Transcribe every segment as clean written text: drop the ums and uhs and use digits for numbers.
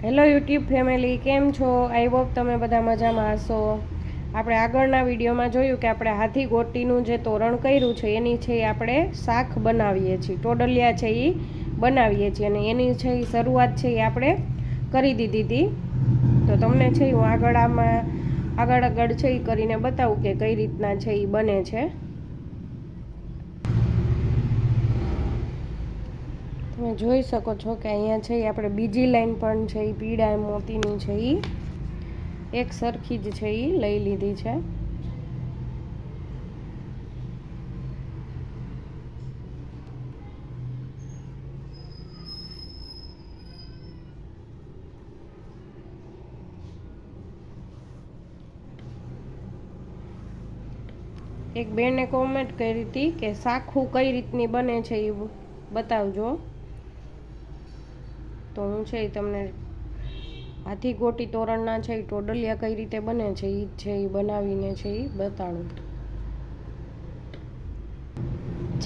Hello YouTube family, કેમ છો? I hope તમે બધા મજામાં હશો. આપણે આગળના વિડીયોમાં જોયું કે આપણે હાથી ગોટીનું જે તોરણ કર્યું છે એની છે આપણે શાક બનાવીએ છીએ, ટોડલિયા છે એ બનાવીએ છીએ અને એની છે એ શરૂઆત છે એ આપણે કરી દીધી હતી. તો તમને છે હું આગળ છે એ કરીને બતાવું કે કઈ રીતના છે એ બને છે. તમે જોઈ શકો છો કે અહીંયા છે આપણે બીજી લાઈન પણ છે એ પીળા મોતીની છે એ એક સરખી જ છે એ લઈ લીધી છે. એક બેને કોમેન્ટ કરી હતી કે શાખું કઈ રીતની બને છે એ બતાવજો. તો હું છે એ તમને હાથી ગોટી તોરણના છે એ ટોડલિયા કઈ રીતે બને છે એ છે એ બનાવીને છે એ બતાડું.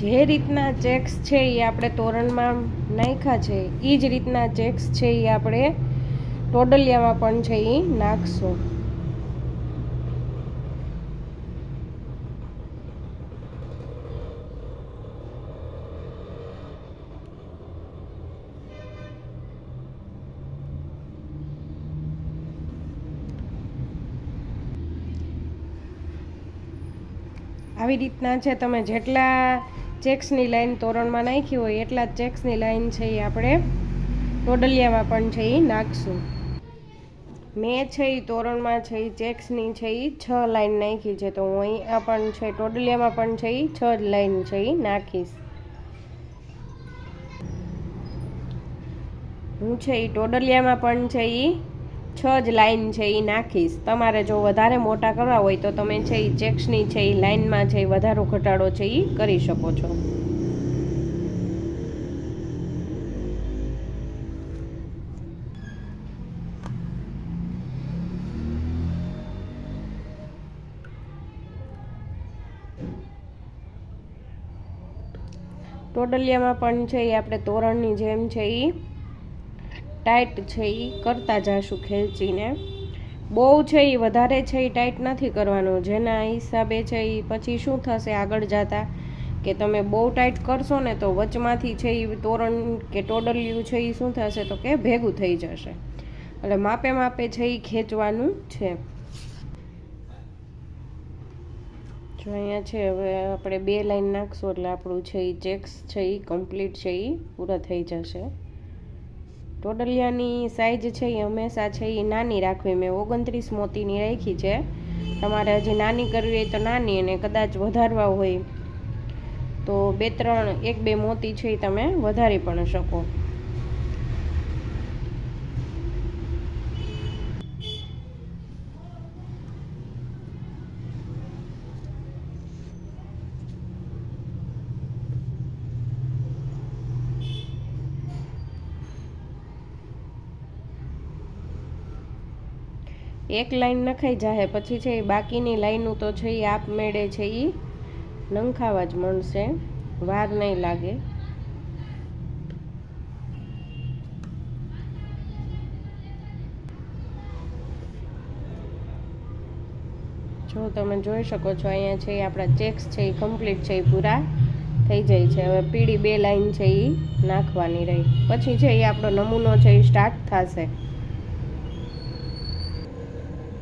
જે રીતના ચેક્સ છે એ આપણે તોરણમાં નાખ્યા છે એ જ રીતના ચેક્સ છે એ આપણે ટોડલિયામાં પણ છે એ નાખશું. આવી રીતના છે તમે જેટલા ચેક્સની લાઈન તોરણમાં નાખી હોય એટલા જ ચેક્સની લાઈન છે એ આપણે ટોડલિયામાં પણ છે એ નાખશું. મેં છે એ તોરણમાં છે એ ચેક્સની છે એ 6 લાઈન નાખી છે, તો હું અહીંયા પણ છે ટોડલિયામાં પણ છે એ 6 લાઈન છે એ નાખીશ. હું છે એ ટોડલિયામાં પણ છે એ 6 જ લાઈન છે એ નાખીશ. તમારે જો વધારે મોટા કરવા હોય તો તમે છે એ ચેક્સની છે એ લાઈનમાં છે એ વધારો ઘટાડો છે એ કરી શકો છો. ટોડલિયામાં પણ છે એ આપણે તોરણની જેમ છે એ ટાઈટ છે એ કરતા જઈશું ખેંચીને. બહુ છે એ વધારે છે એ ટાઈટ નથી કરવાનું, જેના હિસાબે છે એ પછી શું થશે આગળ જતા કે તમે બહુ ટાઈટ કરશો ને તો વચમાંથી છે એ તોરણ કે ટોડલિયું છે એ શું થશે તો કે ભેગું થઈ જશે. એટલે માપે માપે છે એ ખેંચવાનું છે. જો અહીંયા છે હવે આપણે 2 લાઈન નાખશું એટલે આપણું છે એ ચેક્સ છે એ કમ્પ્લીટ છે એ પૂરા થઈ જશે. ટોડલિયાની સાઈઝ છે એ હંમેશા છે એ નાની રાખવી. મેં 29 મોતીની રાખી છે. તમારે હજી નાની કરવી હોય તો નાની, અને કદાચ વધારવા હોય તો 1-2 મોતી છે એ તમે વધારી પણ શકો. એક લાઈન નખાઈ જાય પછી છે એ બાકીની લાઈનું તો છે એ આપમેળે છે એ નંખાવા જ મળશે, વાર નહીં લાગે. જો તમે જોઈ શકો છો અહીંયા છે એ આપણા ચેક્સ છે એ કમ્પ્લીટ છે એ પૂરા થઈ જાય છે. હવે પીળી 2 લાઈન છે એ નાખવાની રહી, પછી છે એ આપણો નમૂનો છે એ સ્ટાર્ટ થશે.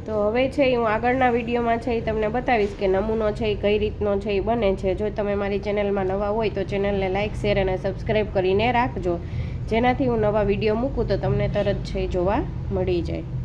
તો હવે છે હું આગળના વિડીયોમાં છે એ તમને બતાવીશ કે નમૂનો છે એ કઈ રીતનો છે એ બને છે. જો તમે મારી ચેનલમાં નવા હોય તો ચેનલને લાઇક, શેર અને સબસ્ક્રાઈબ કરીને રાખજો, જેનાથી હું નવા વિડીયો મૂકું તો તમને તરત છે જોવા મળી જાય.